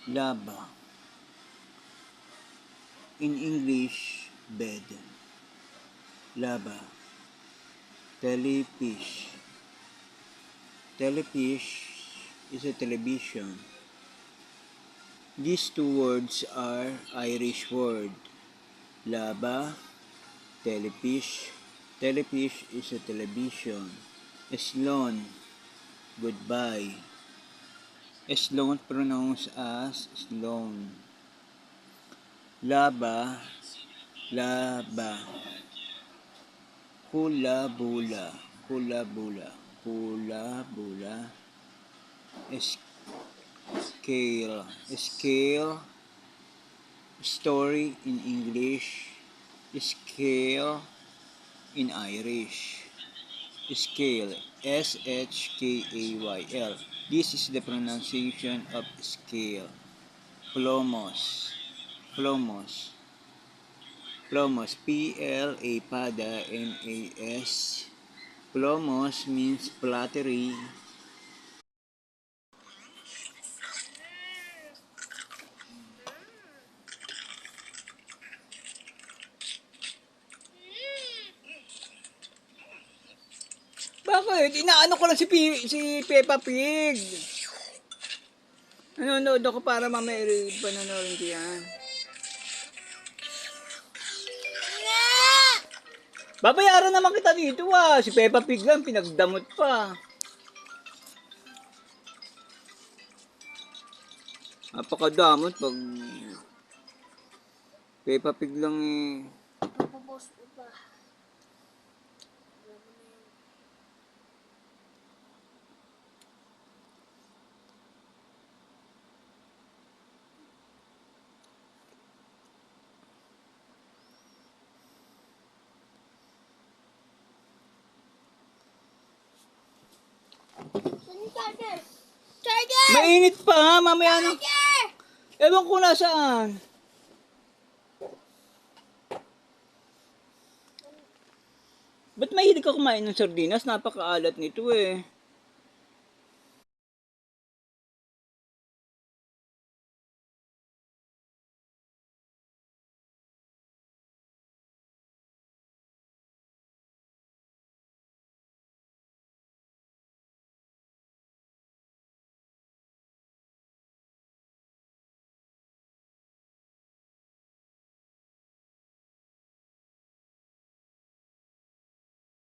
Laba. In English, bed. Laba. Telefish. Telefish is a television. These two words are Irish word. Laba, telefish. Telefish is a television. Sloan, goodbye. Sloan pronounced as Sloan. Laba, laba. Hula bula, hula bula, hula bula. Scale, scale. Story in English. Scale in Irish. Scale, S-H-K-A-Y-L. This is the pronunciation of scale. Plomos, plomos, plomos, P-L-A-M-A-S. Plomos means flattery. Bakit? Inaano ko lang si Peppa Pig. Nanonood ako para mamaya panonoorin ko yan. Babayaran naman kita dito Si Peppa Pig lang, pinagdamot pa. Napakadamot pag Peppa Pig lang eh. Papapost ko pa. Charger! Charger! Mainit pa, mamaya na. Charger! Ewan ko nasaan. Ba't mahilig ka kumain ng sardinas? Napakaalat nito eh.